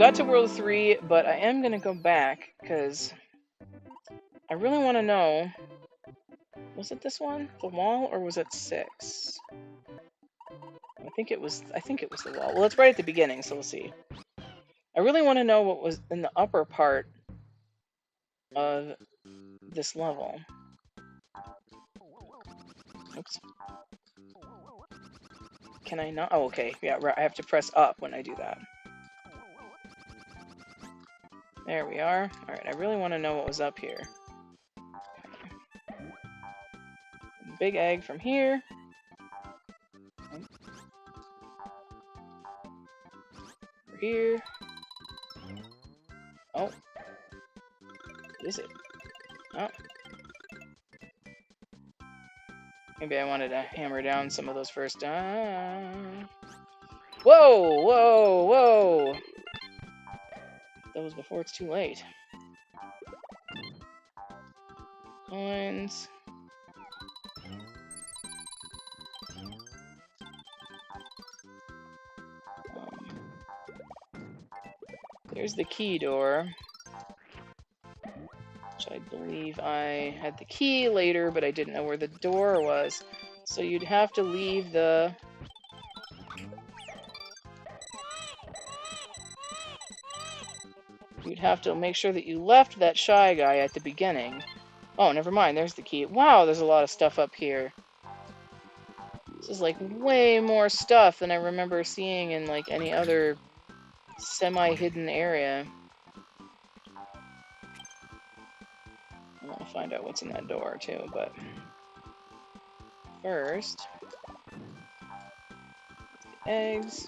got to World 3, but I am going to go back, because I really want to know... Was it this one? The wall, or was it 6? I think it was the wall. Well, it's right at the beginning, so we'll see. I really want to know what was in the upper part of this level. Oops. Can I not? Oh, okay. Yeah, I have to press up when I do that. There we are. Alright, I really want to know what was up here. Big egg from here. Over here. Oh. What is it? Oh. Maybe I wanted to hammer down some of those first. Whoa! Whoa! Whoa! That was before it's too late. Coins. There's the key door. Which I believe I had the key later, but I didn't know where the door was. So you'd have to leave the... You'd have to make sure that you left that shy guy at the beginning. Oh, never mind, there's the key. Wow, there's a lot of stuff up here. This is like way more stuff than I remember seeing in like any other semi-hidden area. I want to find out what's in that door too, but first, the eggs.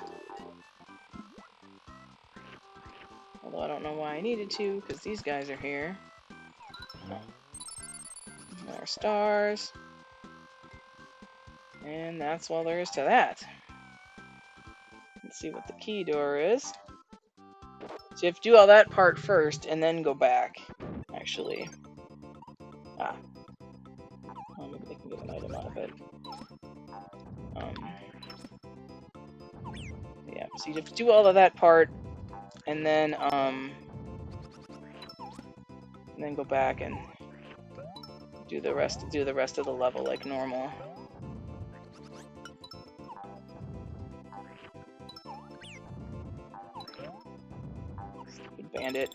Although I don't know why I needed to, because these guys are here. More stars. And that's all there is to that. Let's see what the key door is. So you have to do all that part first, and then go back, actually. Ah. Oh, maybe they can get an item out of it. Yeah, so you have to do all of that part, and then go back and do the rest of the level like normal. Stupid bandit.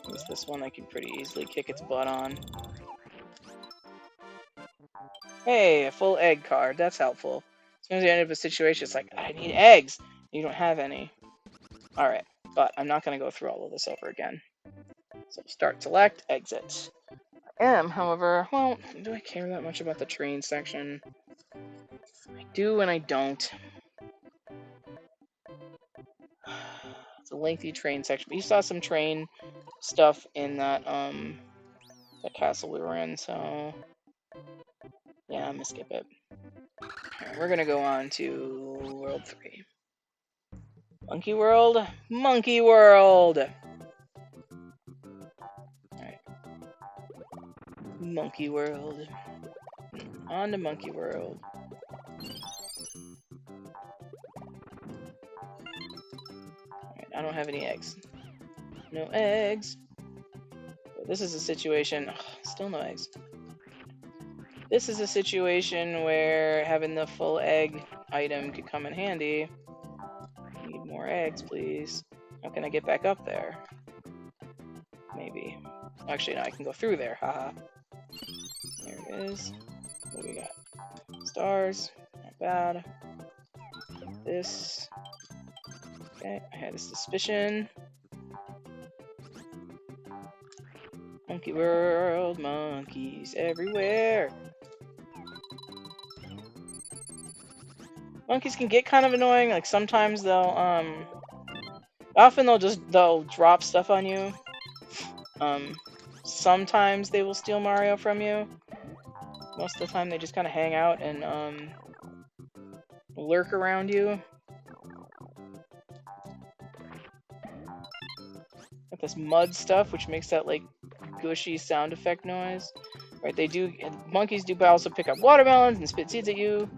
There's this one I can pretty easily kick its butt on. Hey, a full egg card. That's helpful. Sometimes you end up in a situation, it's like, I need eggs! You don't have any. Alright, but I'm not going to go through all of this over again. So start, select, exit. I am, however, well, do I care that much about the train section? I do and I don't. It's a lengthy train section, but you saw some train stuff in that, that castle we were in, so... Yeah, I'm gonna skip it. Right, we're gonna go on to World 3. Monkey World? Monkey World! Alright. Monkey World. On to Monkey World. Alright, I don't have any eggs. No eggs. But this is a situation... Ugh, still no eggs. This is a situation where having the full egg item could come in handy. Need more eggs, please. How can I get back up there? Maybe. Actually, no, I can go through there. Haha. There it is. What do we got? Stars. Not bad. This. Okay, I had a suspicion. Monkey World, monkeys everywhere. Monkeys can get kind of annoying. Like sometimes they'll often they'll drop stuff on you. Sometimes they will steal Mario from you. Most of the time they just kind of hang out and lurk around you. Got this mud stuff, which makes that like gushy sound effect noise. Right? They do. Monkeys do also pick up watermelons and spit seeds at you.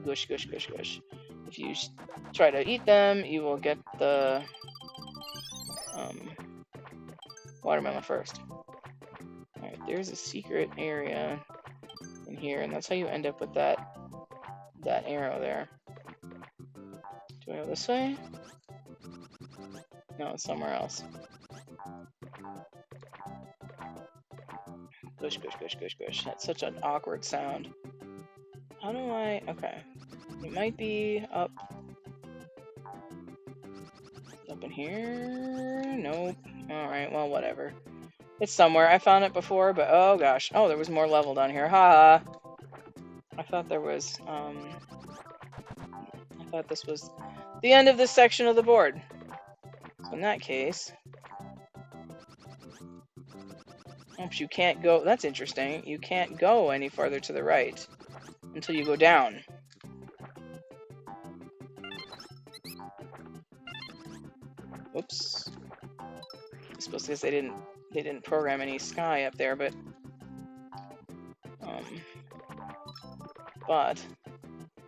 Gush, gush, gush, gush. If you try to eat them, you will get the watermelon first. Alright, there's a secret area in here, and that's how you end up with that arrow there. Do I go this way? No, it's somewhere else. Gush, gush, gush, gush, gush. That's such an awkward sound. How do I... Okay. It might be up... Up in here? Nope. Alright, well, whatever. It's somewhere. I found it before, but... Oh, gosh. Oh, there was more level down here. Ha! I thought there was... I thought this was the end of this section of the board. So in that case... Oops, you can't go... That's interesting. You can't go any farther to the right until you go down. Whoops. I suppose because they didn't program any sky up there, but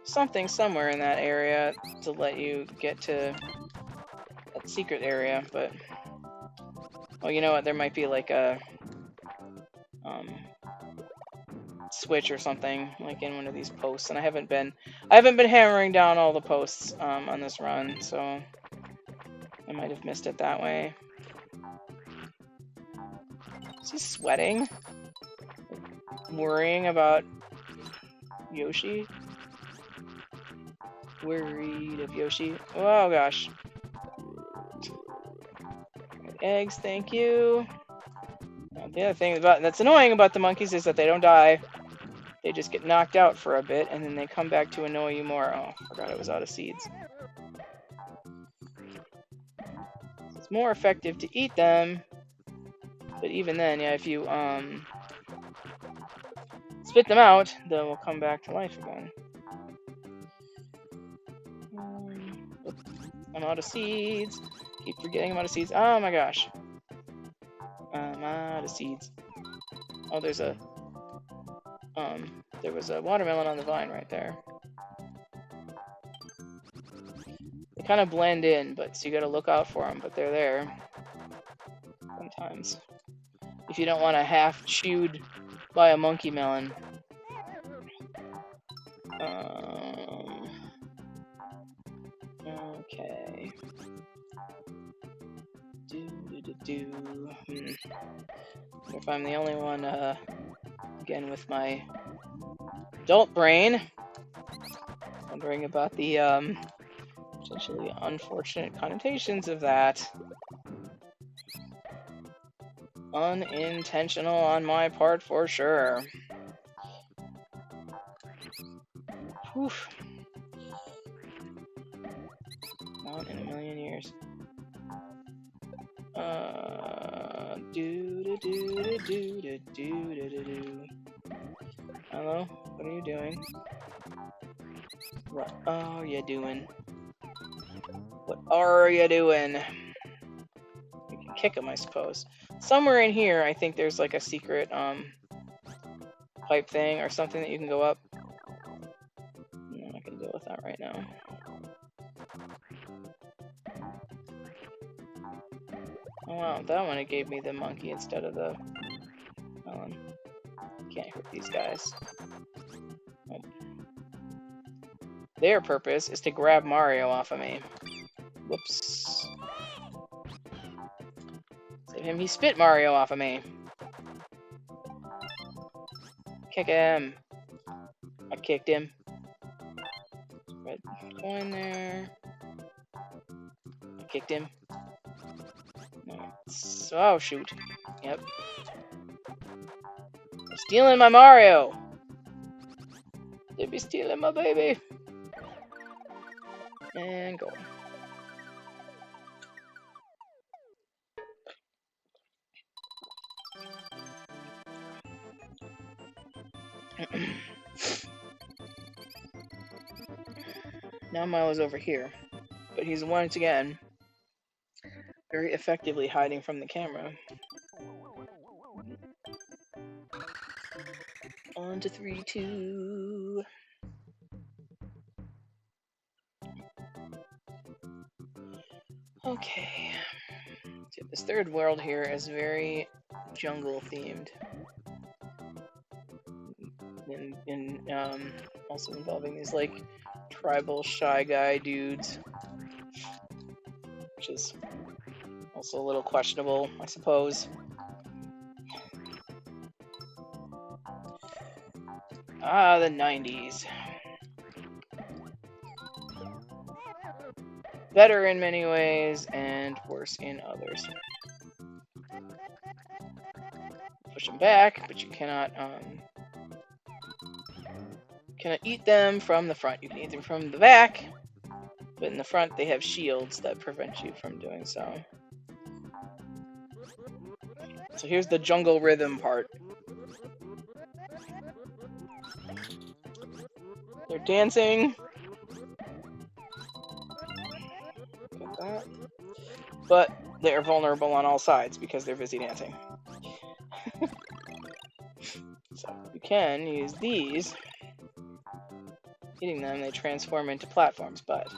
something somewhere in that area to let you get to that secret area. But well, you know what? There might be like a switch or something like in one of these posts, and I haven't been hammering down all the posts on this run, so I might have missed it that way. Is he sweating? Worrying about Yoshi? Worried of Yoshi? Oh gosh. Eggs, thank you. The other thing that's annoying about the monkeys is that they don't die. They just get knocked out for a bit, and then they come back to annoy you more. Oh, I forgot I was out of seeds. It's more effective to eat them, but even then, yeah, if you spit them out, they will come back to life again. I'm out of seeds. Keep forgetting I'm out of seeds. Oh my gosh. I'm out of seeds. Oh, there was a watermelon on the vine right there. They kind of blend in, but so you gotta look out for them, but they're there. Sometimes. If you don't want a half chewed by a monkey melon. Okay. If I'm the only one, again with my adult brain, wondering about the potentially unfortunate connotations of that. Unintentional on my part for sure. Oof. Not in a million years. Hello? What are you doing? What are you doing? What are you doing? You can kick him, I suppose. Somewhere in here, I think there's like a secret pipe thing or something that you can go up. I'm not gonna deal with that right now. Oh wow, that one it gave me the monkey instead of the melon. Can't hurt these guys. Nope. Their purpose is to grab Mario off of me. Whoops. Save him, he spit Mario off of me. Kick him. I kicked him. Red coin there. I kicked him. Oh, shoot. Yep. They're stealing my Mario! They be stealing my baby! And go. Now Milo's over here. But he's once again very effectively hiding from the camera. 1, 2, 3, 2. Okay. So this third world here is very jungle themed. And also involving these like tribal shy guy dudes, which is also a little questionable, I suppose. Ah, the 90s. Better in many ways and worse in others. Push them back, but you cannot eat them from the front. You can eat them from the back, but in the front they have shields that prevent you from doing so. So here's the jungle rhythm part. They're dancing. Get that. But they're vulnerable on all sides because they're busy dancing. So you can use these. Hitting them, they transform into platforms, but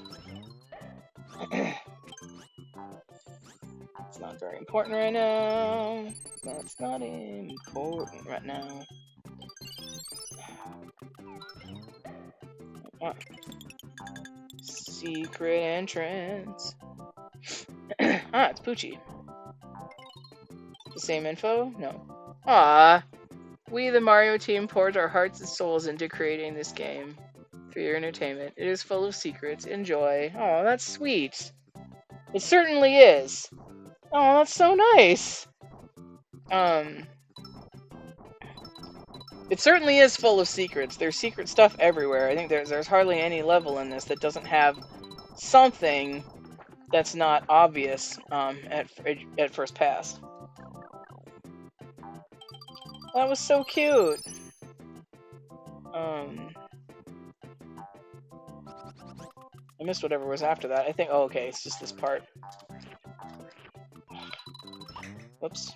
it's not very important right now. That's not important right now. Secret entrance. Ah, it's Poochie. The same info? No. Ah, we, the Mario team, poured our hearts and souls into creating this game for your entertainment. It is full of secrets. Enjoy. Oh, that's sweet. It certainly is. Oh, that's so nice. It certainly is full of secrets. There's secret stuff everywhere. I think there's hardly any level in this that doesn't have something that's not obvious at first pass. That was so cute. I missed whatever was after that. I think. Oh, okay. It's just this part. Whoops.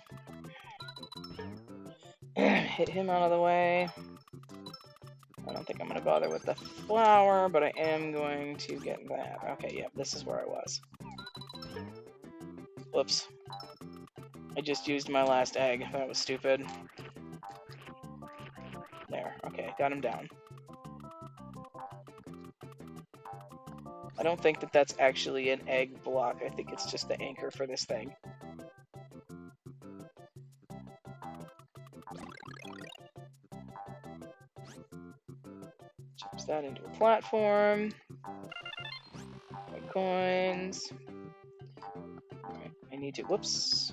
Hit him out of the way. I don't think I'm going to bother with the flower, but I am going to get that. Okay, yeah, this is where I was. Whoops. I just used my last egg. That was stupid. There. Okay, got him down. I don't think that that's actually an egg block. I think it's just the anchor for this thing. Chips that into a platform. My coins. Alright, I need to, whoops.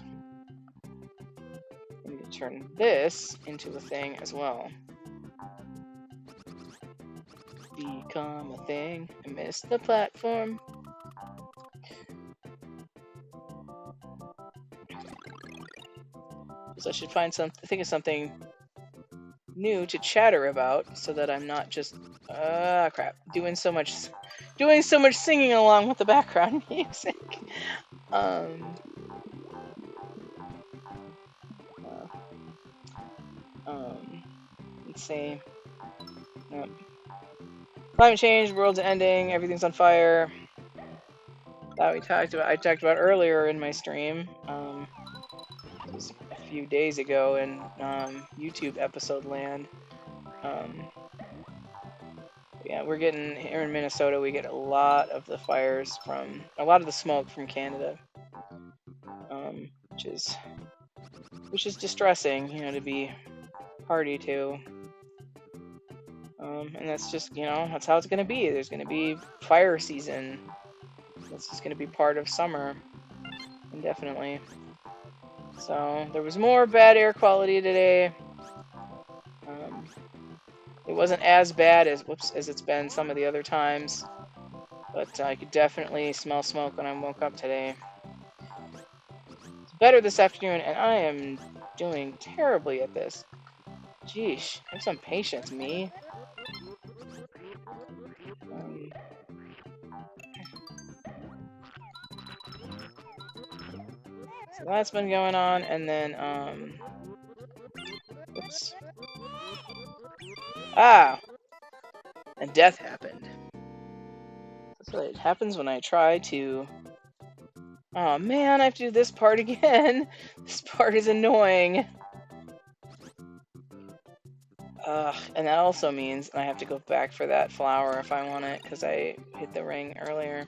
I need to turn this into a thing as well. Become a thing. I missed the platform. So I should think of something new to chatter about so that I'm not just crap doing so much singing along with the background music. Let's see. Yep. Climate change, world's ending, everything's on fire. That I talked about earlier in my stream. It was a few days ago in YouTube episode land. Yeah, we're getting here in Minnesota. We get a lot of the smoke from Canada, which is distressing, to be party to. And that's just, that's how it's gonna be. There's gonna be fire season. That's just gonna be part of summer, indefinitely. So there was more bad air quality today. It wasn't as bad as it's been some of the other times, but I could definitely smell smoke when I woke up today. It's better this afternoon, and I am doing terribly at this. Jeesh, have some patience, me. So that's been going on, and then, oops. Ah! And death happened. That's what happens when I try to Oh man, I have to do this part again. This part is annoying. And that also means I have to go back for that flower if I want it, because I hit the ring earlier.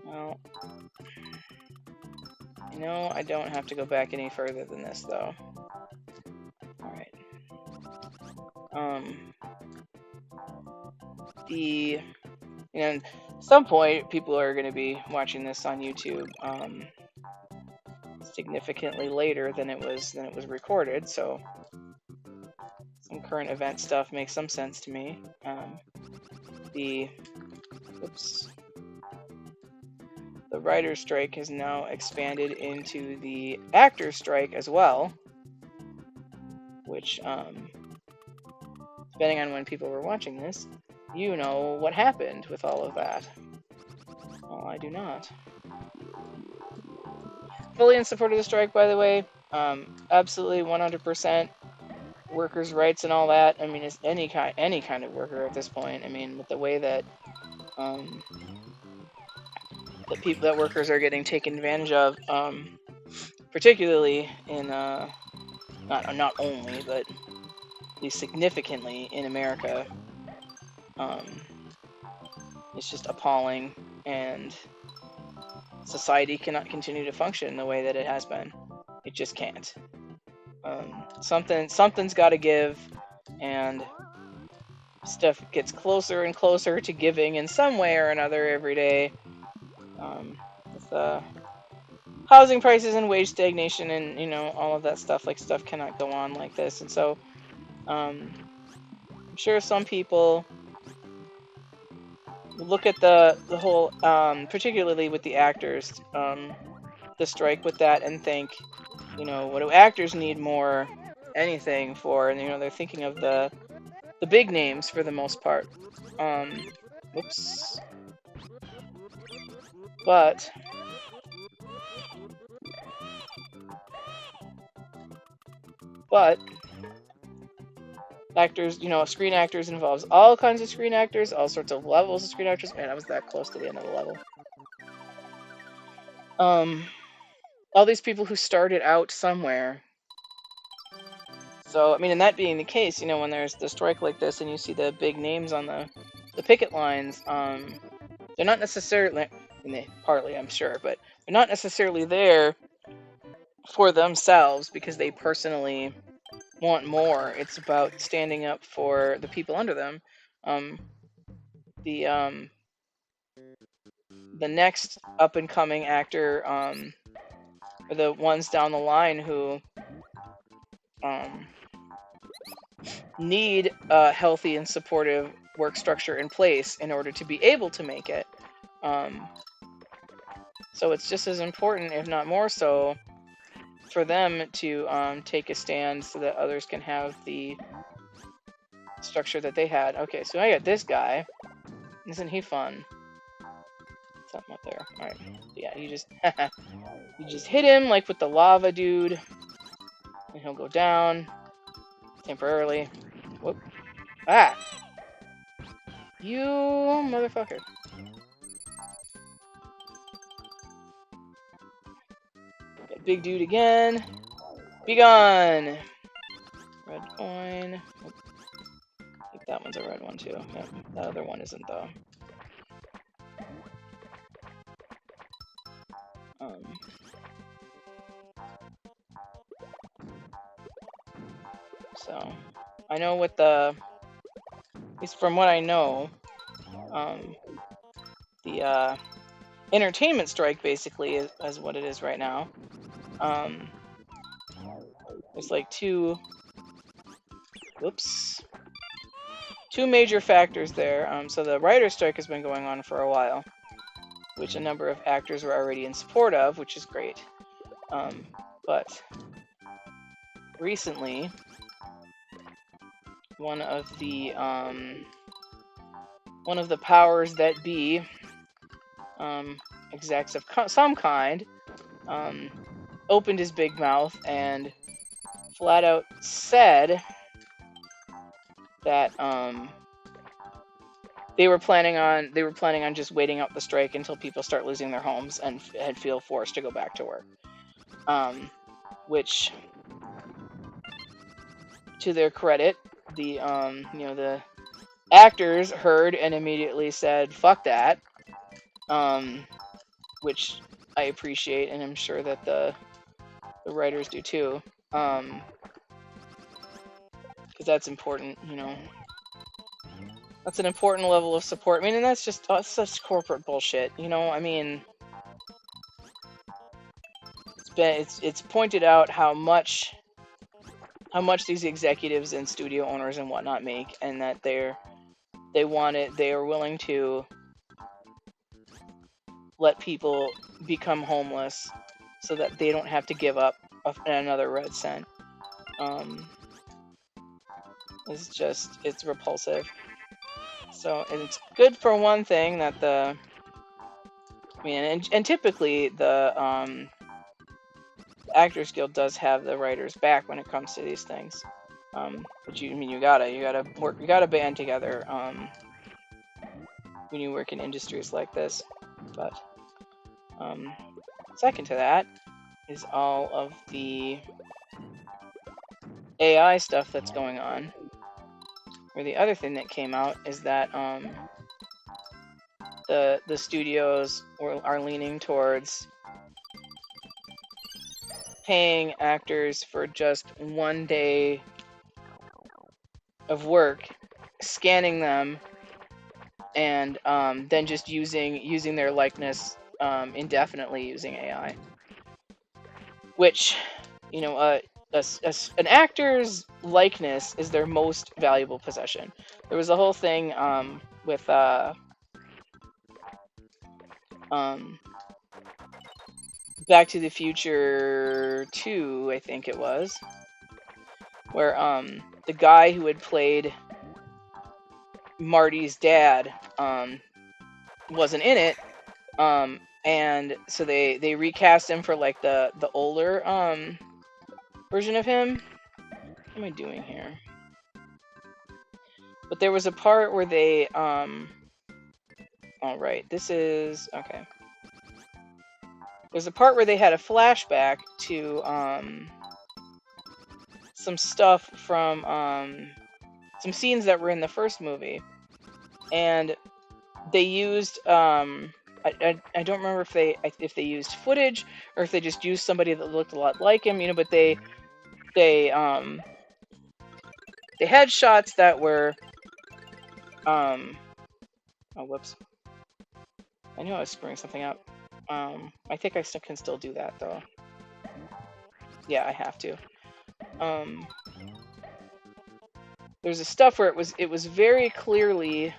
Well, you know, I don't have to go back any further than this, though. Alright. And at some point, people are going to be watching this on YouTube, significantly later than it was recorded, so some current event stuff makes some sense to me. The writer's strike has now expanded into the actor's strike as well, which, depending on when people were watching this, you know what happened with all of that. Well, I do not. Fully in support of the strike, by the way. Absolutely 100% workers' rights and all that. I mean, it's any kind of worker at this point. I mean, with the way that that workers are getting taken advantage of, particularly in not only, but at least significantly in America, it's just appalling, and society cannot continue to function the way that it has been. It just can't. Something's got to give, and stuff gets closer and closer to giving in some way or another every day. With housing prices and wage stagnation and, you know, all of that stuff, like, stuff cannot go on like this. And so I'm sure some people look at the whole, particularly with the actors, the strike with that, and think, you know, what do actors need more anything for? And, you know, they're thinking of the big names for the most part. Whoops. But actors, you know, screen actors involves all kinds of screen actors, all sorts of levels of screen actors. Man, I was that close to the end of the level. All these people who started out somewhere. So, I mean, and that being the case, you know, when there's the strike like this and you see the big names on the picket lines, they're not necessarily, partly I'm sure, but they're not necessarily there for themselves because they personally want more. It's about standing up for the people under them. The next up and coming actor, are the ones down the line who need a healthy and supportive work structure in place in order to be able to make it. So it's just as important, if not more so, for them to take a stand so that others can have the structure that they had. Okay, so I got this guy. Isn't he fun? Something up there. Alright. Yeah, you just you just hit him like with the lava dude. And he'll go down temporarily. Whoop. Ah! You motherfucker. Got big dude again. Be gone! Red coin. Oop. I think that one's a red one too. Yep. The other one isn't though. So, I know what at least from what I know, the entertainment strike basically is what it is right now. There's like two major factors there. So the writer's strike has been going on for a while, which a number of actors were already in support of, which is great. But recently, one of the powers that be, execs of some kind, opened his big mouth and flat out said that they were planning on just waiting out the strike until people start losing their homes and feel forced to go back to work. Which, to their credit, the the actors heard and immediately said, "Fuck that," which I appreciate, and I'm sure that the writers do too, because that's important. That's an important level of support. I mean, and that's just such corporate bullshit. I mean, it's pointed out how much these executives and studio owners and whatnot make, and that they are willing to let people become homeless so that they don't have to give up another red cent. It's repulsive. So, and it's good for one thing that and typically the Actors Guild does have the writers back when it comes to these things. But you gotta band together when you work in industries like this. But second to that is all of the AI stuff that's going on. Or the other thing that came out is that the studios are leaning towards paying actors for just one day of work, scanning them, and then just using their likeness indefinitely using AI. Which, an actor's likeness is their most valuable possession. There was a whole thing with Back to the Future 2, I think it was, where the guy who had played Marty's dad wasn't in it, and so they recast him for like the older version of him. What am I doing here? But there was a part where they all right, this is okay. There's a part where they had a flashback to some stuff from some scenes that were in the first movie, and they used I don't remember if they used footage or if they just used somebody that looked a lot like him, but they had shots that were oh, whoops. I knew I was screwing something up. I think I can still do that though. Yeah, I have to. There's a stuff where it was very clearly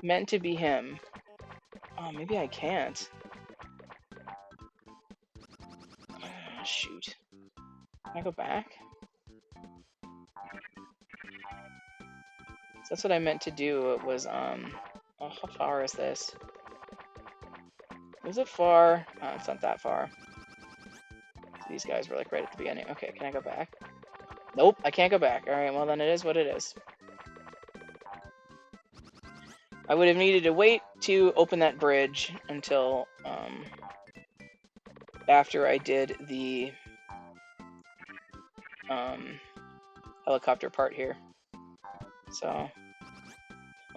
meant to be him. Oh, maybe I can't. Shoot. Can I go back? So that's what I meant to do. It was oh, how far is this? Is it far? Oh, it's not that far. These guys were like right at the beginning. Okay, can I go back? Nope, I can't go back. Alright, well then it is what it is. I would have needed to wait to open that bridge until after I did the helicopter part here. So,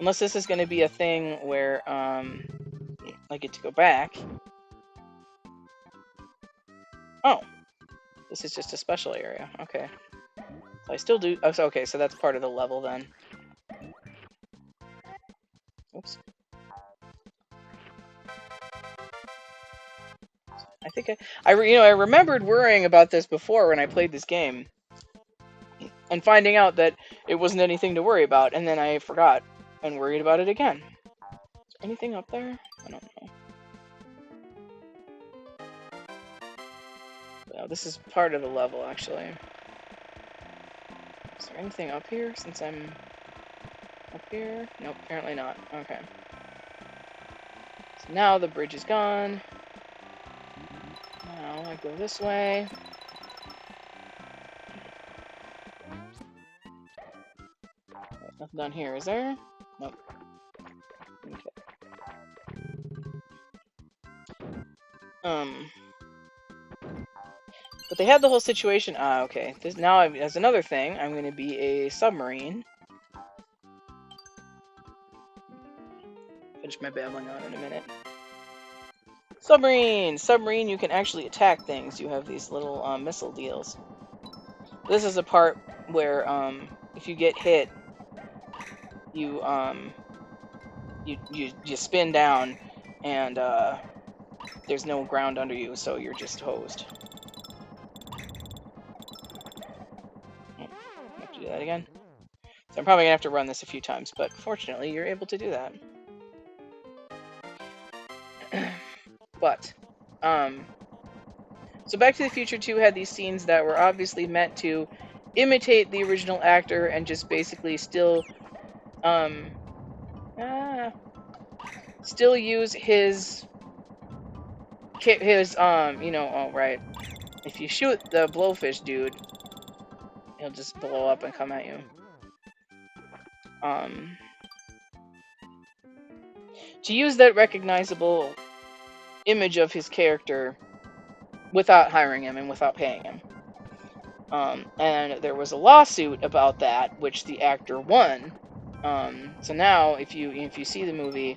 unless this is going to be a thing where I get to go back. Oh, this is just a special area. Okay. So I still do. Oh, so, okay, so that's part of the level then. Oops. I think I remembered worrying about this before when I played this game, and finding out that it wasn't anything to worry about, and then I forgot and worried about it again. Is there anything up there? I don't know. Well, this is part of the level, actually. Is there anything up here since I'm up here? Nope, apparently not. Okay. So now the bridge is gone. Now I go this way. Nothing down here, is there? Nope. But they had the whole situation. Okay. Now, as another thing, I'm going to be a submarine. Finish my babbling on in a minute. Submarine! Submarine, you can actually attack things. You have these little missile deals. This is a part where if you get hit, you you spin down, and there's no ground under you, so you're just hosed. I have to do that again. So I'm probably gonna have to run this a few times, but fortunately, you're able to do that. But, so Back to the Future 2 had these scenes that were obviously meant to imitate the original actor and just basically still use his you know, oh right, if you shoot the blowfish dude, he'll just blow up and come at you. To use that recognizable image of his character without hiring him and without paying him. And there was a lawsuit about that, which the actor won. So now, if you see the movie,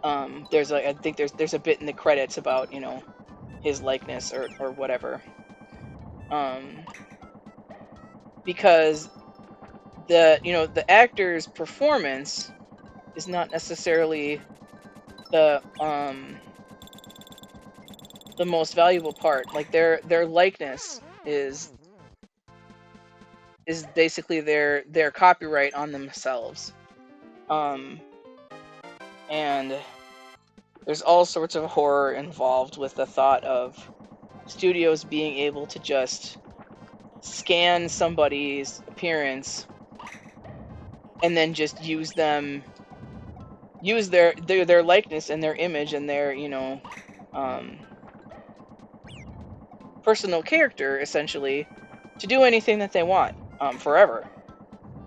I think there's a bit in the credits about, you know, his likeness or whatever. Because the actor's performance is not necessarily the most valuable part. Like their likeness is basically their copyright on themselves. And there's all sorts of horror involved with the thought of studios being able to just scan somebody's appearance and then just use their likeness and their image and their, you know, personal character, essentially, to do anything that they want, forever,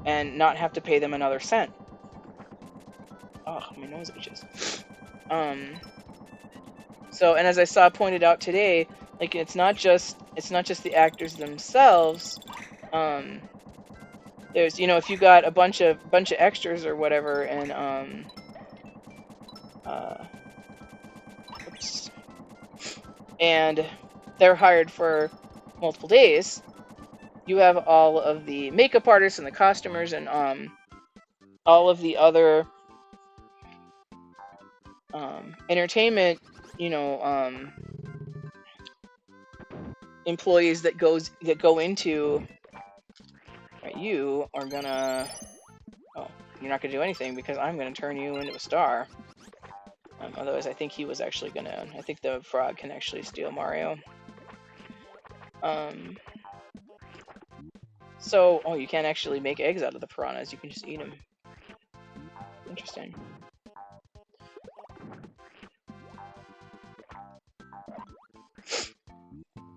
and not have to pay them another cent. Oh, my nose itches. So, and as I saw pointed out today, like it's not just the actors themselves. There's, you know, if you got a bunch of extras or whatever, and and they're hired for multiple days, you have all of the makeup artists and the costumers and all of the other entertainment, you know, employees that go into. Right, you are gonna. Oh, you're not gonna do anything because I'm gonna turn you into a star. Otherwise, I think he was actually gonna. I think the frog can actually steal Mario. So, oh, you can't actually make eggs out of the piranhas. You can just eat them. Interesting.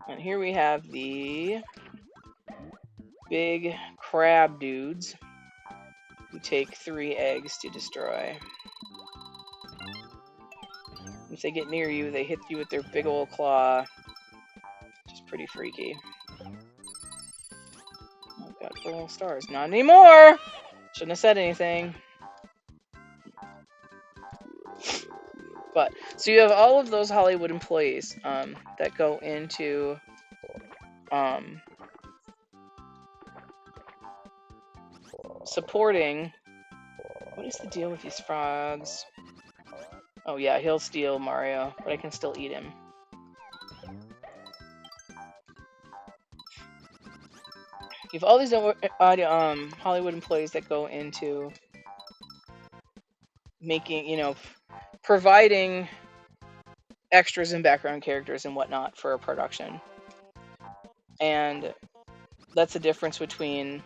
And here we have the big crab dudes who take 3 eggs to destroy. If they get near you, they hit you with their big old claw, which is pretty freaky. Oh, I've got 4 little stars. Not anymore! Shouldn't have said anything. But, so you have all of those Hollywood employees that go into supporting. What is the deal with these frogs? Oh yeah, he'll steal Mario, but I can still eat him. You have all these Hollywood employees that go into making, you know, providing extras and background characters and whatnot for a production. And that's the difference between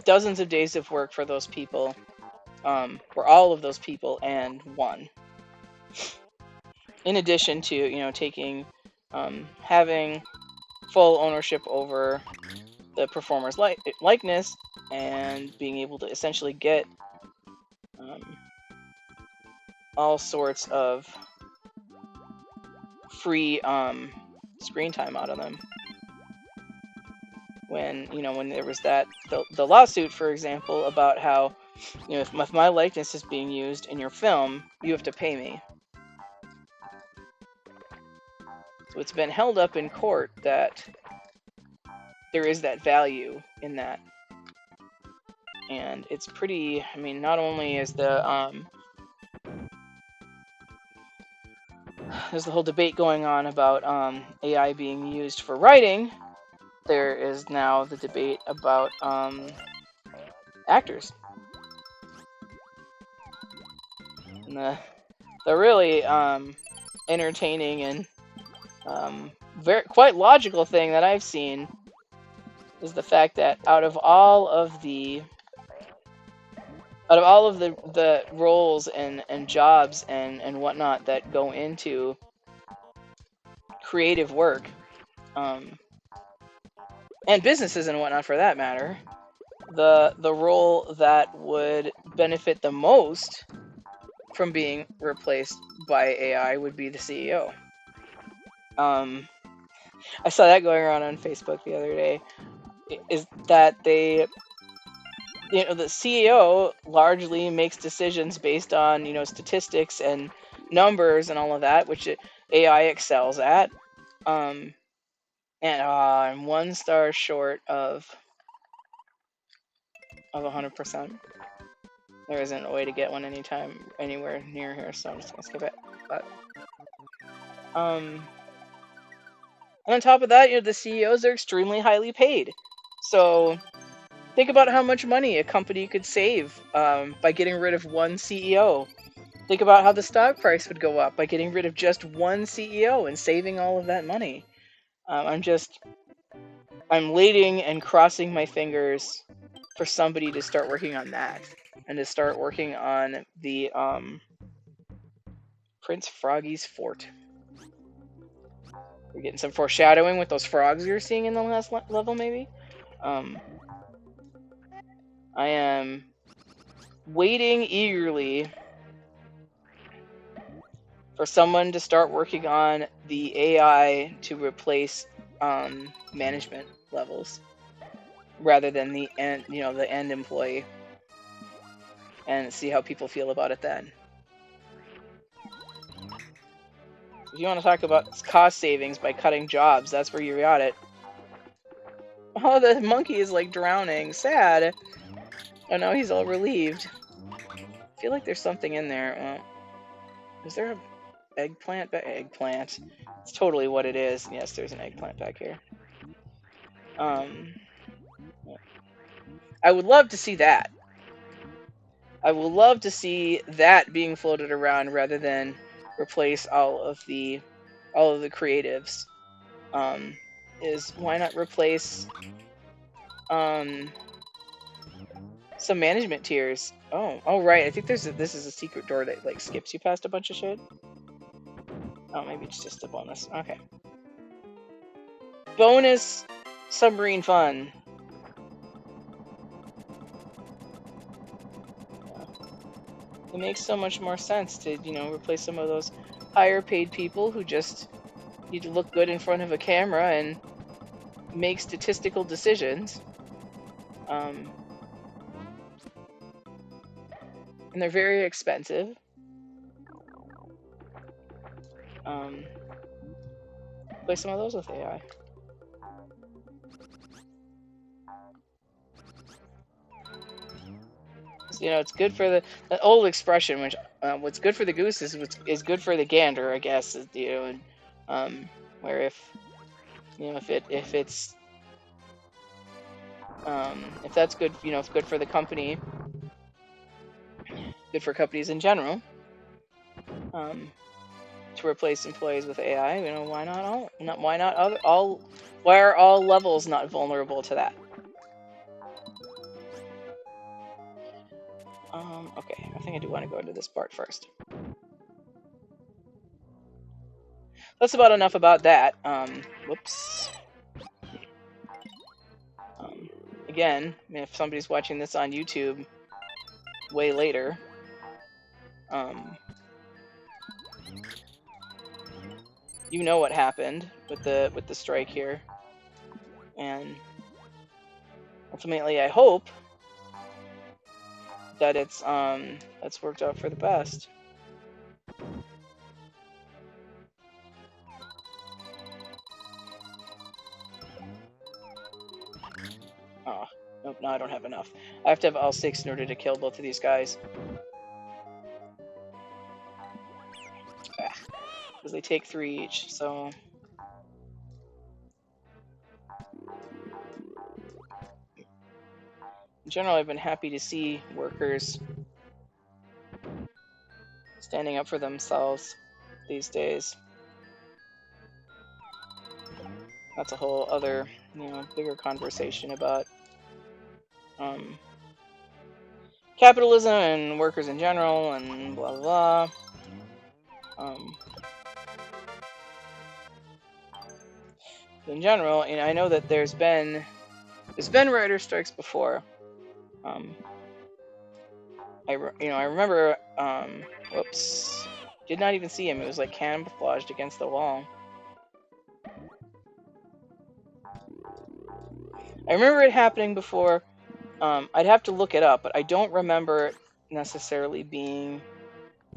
dozens of days of work for those people, for all of those people, and one. In addition to, you know, taking, having full ownership over the performer's likeness and being able to essentially get all sorts of free screen time out of them. When when there was the lawsuit, for example, about how if my likeness is being used in your film, you have to pay me. So it's been held up in court that there is that value in that. And it's pretty, I mean, not only is there's the whole debate going on about AI being used for writing, there is now the debate about actors. And the really entertaining and quite logical thing that I've seen is the fact that out of all of the roles and jobs and whatnot that go into creative work, and businesses and whatnot for that matter, the role that would benefit the most from being replaced by AI would be the CEO. I saw that going around on Facebook the other day. Is that the CEO largely makes decisions based on statistics and numbers and all of that, which AI excels at. And I'm 1 star short of 100%. There isn't a way to get one anywhere near here, so I'm just gonna skip it. But and on top of that, the CEOs are extremely highly paid. So think about how much money a company could save by getting rid of one CEO. Think about how the stock price would go up by getting rid of just one CEO and saving all of that money. I'm waiting and crossing my fingers for somebody to start working on that and to start working on the Prince Froggy's Fort. We're getting some foreshadowing with those frogs you're seeing in the last level, maybe. I am waiting eagerly for someone to start working on the AI to replace management levels rather than the end, the end employee, and see how people feel about it then. If you want to talk about cost savings by cutting jobs, that's where you got it. Oh, the monkey is like drowning. Sad. Oh no, he's all relieved. I feel like there's something in there. Is there a eggplant? Eggplant. It's totally what it is. Yes, there's an eggplant back here. I would love to see that. I would love to see that being floated around rather than replace all of the creatives. Is why not replace some management tiers? Oh right. I think this is a secret door that like skips you past a bunch of shit. Oh, maybe it's just a bonus. Okay. Bonus submarine fun. It makes so much more sense to, replace some of those higher paid people who just need to look good in front of a camera and make statistical decisions. And they're very expensive. Replace some of those with AI. So, it's good for the old expression, which what's good for the goose is good for the gander, I guess. And where if that's good, if good for the company, good for companies in general, to replace employees with AI, why not all? Why are all levels not vulnerable to that? Okay, I think I do want to go into this part first. That's about enough about that. Whoops. Again, if somebody's watching this on YouTube way later, you know what happened with the strike here, and ultimately I hope that that's worked out for the best. Oh, nope, no, I don't have enough. I have to have all 6 in order to kill both of these guys. Because they take 3 each, so... In general, I've been happy to see workers standing up for themselves these days. That's a whole other, bigger conversation about capitalism and workers in general and blah blah blah. In general, I know that there's been writer strikes before. I remember. Whoops, did not even see him. It was like camouflaged against the wall. I remember it happening before. I'd have to look it up, but I don't remember it necessarily being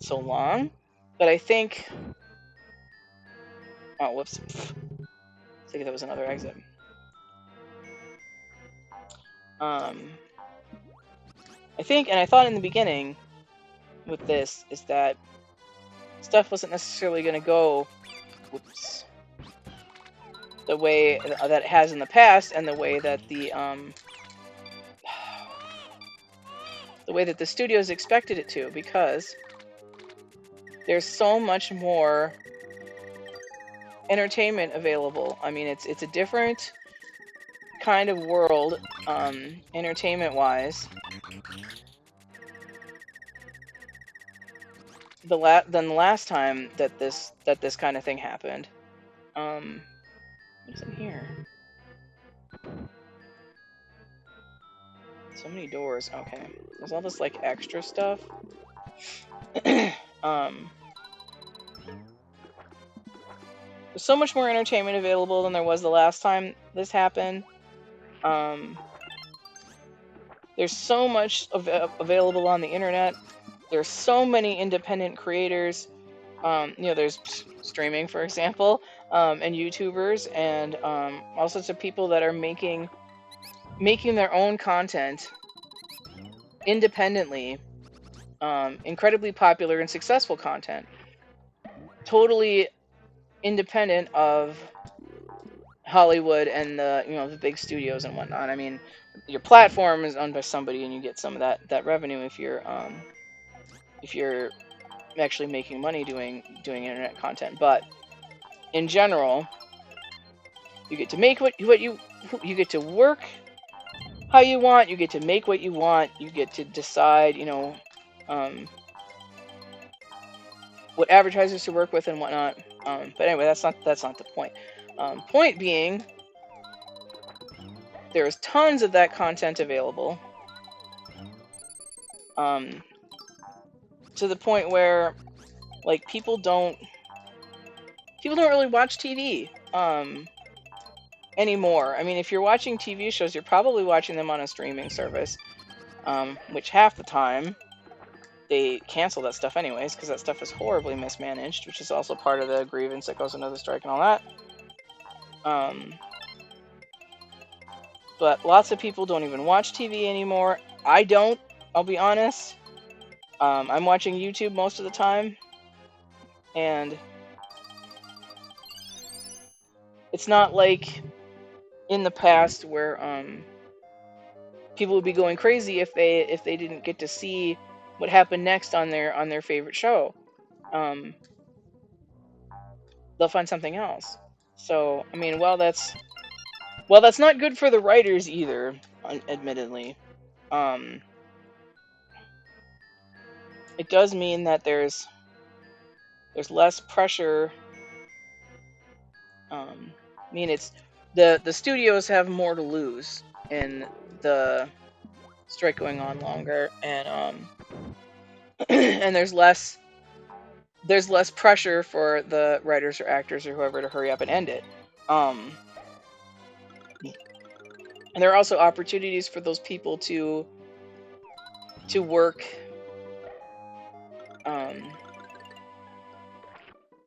so long. But I think... Oh, whoops. I think that was another exit. I think, and I thought in the beginning with this, is that stuff wasn't necessarily going to go... Whoops. The way that it has in the past, and the way that the studios expected it to, because there's so much more entertainment available. I mean, it's a different kind of world, entertainment-wise, than the last time that this kind of thing happened. What's in here? So many doors. Okay, there's all this like extra stuff. There's so much more entertainment available than there was the last time this happened. There's so much available on the internet. There's so many independent creators. There's streaming, for example, and YouTubers, and all sorts of people that are making their own content independently, incredibly popular and successful content, totally independent of Hollywood and the big studios and whatnot. I mean, your platform is owned by somebody, and you get some of that revenue if you're actually making money doing internet content. But in general, you get to make what you get to work how you want. You get to make what you want. You get to decide, what advertisers to work with and whatnot. But anyway, that's not the point. Point being, there's tons of that content available. To the point where, like, people don't really watch TV anymore. I mean, if you're watching TV shows, you're probably watching them on a streaming service, which half the time they cancel that stuff anyways, because that stuff is horribly mismanaged, which is also part of the grievance that goes into the strike and all that. But lots of people don't even watch TV anymore. I don't, I'll be honest. I'm watching YouTube most of the time, and it's not like in the past where people would be going crazy if they didn't get to see what happened next on their favorite show. They'll find something else. So, I mean, well, that's not good for the writers either, admittedly. It does mean that there's less pressure. I mean, it's the studios have more to lose in the strike going on longer, and and there's less there's less pressure for the writers or actors or whoever to hurry up and end it. And there are also opportunities for those people to work,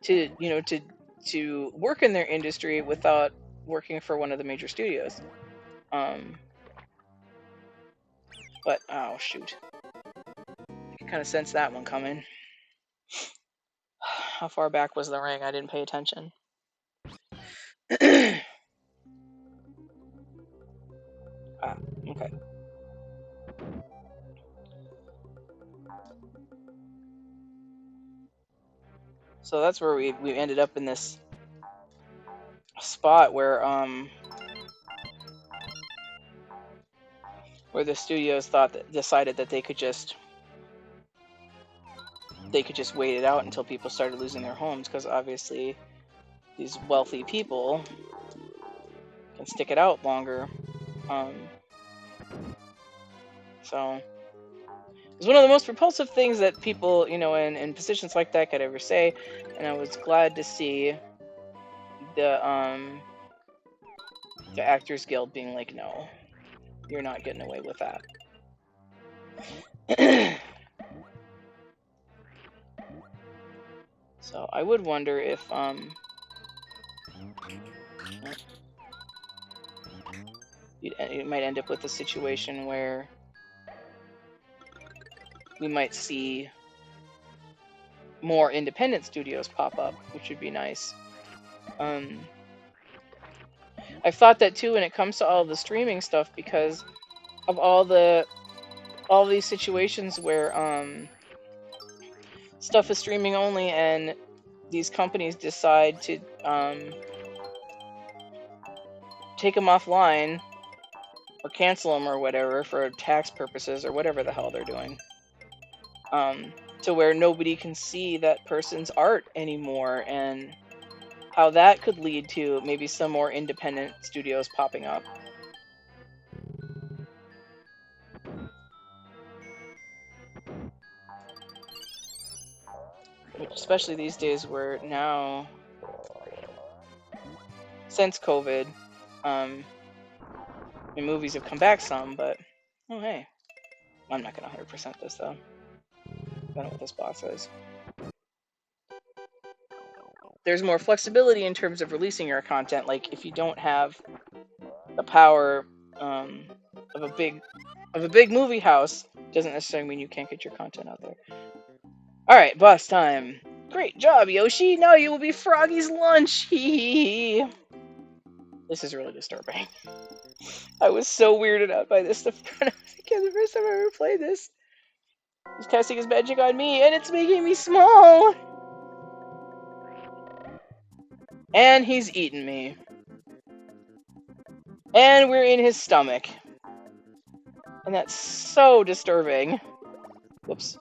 to work in their industry without working for one of the major studios. But oh shoot, I can kind of sense that one coming. How far back was the ring? I didn't pay attention. Okay. So that's where we ended up in this spot where the studios decided that they could just wait it out until people started losing their homes, because obviously these wealthy people can stick it out longer. So it's one of the most repulsive things that people, in positions like that could ever say, and I was glad to see the Actors Guild being like, no, you're not getting away with that. So I would wonder if you might end up with a situation where we might see more independent studios pop up, which would be nice. I've thought that too when it comes to all the streaming stuff, because of all these situations where stuff is streaming only, and these companies decide to take them offline or cancel them or whatever for tax purposes or whatever the hell they're doing, to where nobody can see that person's art anymore, and how that could lead to maybe some more independent studios popping up. Especially these days where now, since COVID, the movies have come back some, but oh hey, I'm not gonna 100% this though. I don't know what this boss is. There's more flexibility in terms of releasing your content. Like if you don't have the power of a big movie house, doesn't necessarily mean you can't get your content out there. All right, boss time. Great job, Yoshi. Now you will be Froggy's lunch. This is really disturbing. I was so weirded out by this stuff when I was a kid. The first time I ever played this. He's casting his magic on me, and it's making me small. And he's eaten me. And we're in his stomach. And that's so disturbing. Whoops.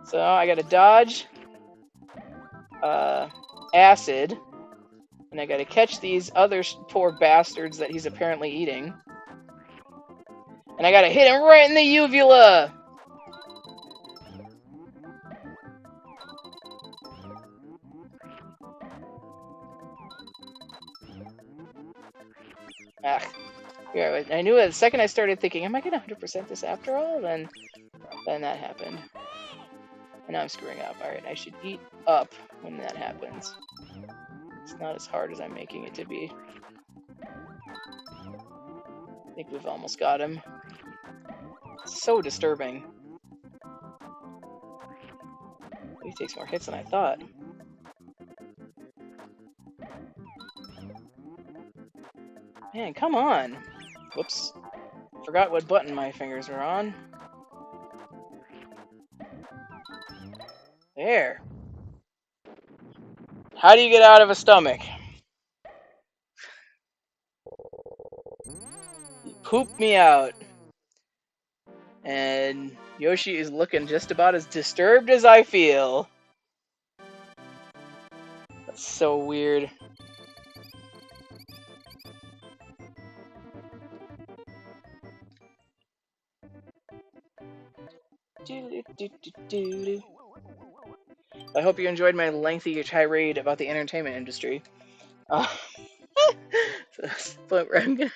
So I gotta dodge acid. And I gotta catch these other poor bastards that he's apparently eating. And I gotta hit him right in the uvula! Ah. Yeah, I knew it the second I started thinking, am I gonna 100% this after all? Then that happened. And now I'm screwing up. Alright, I should eat up when that happens. It's not as hard as I'm making it to be. I think we've almost got him. It's so disturbing. He takes more hits than I thought. Man, come on! Whoops. Forgot what button my fingers were on. There. How do you get out of a stomach? He pooped me out. And Yoshi is looking just about as disturbed as I feel. That's so weird. I hope you enjoyed my lengthy tirade about the entertainment industry. So I'm gonna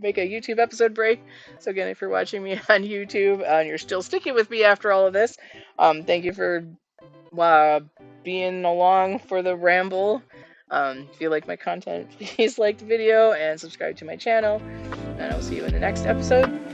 make a YouTube episode break. So again, if you're watching me on YouTube and you're still sticking with me after all of this, thank you for being along for the ramble. If you like my content, please like the video and subscribe to my channel. And I'll see you in the next episode.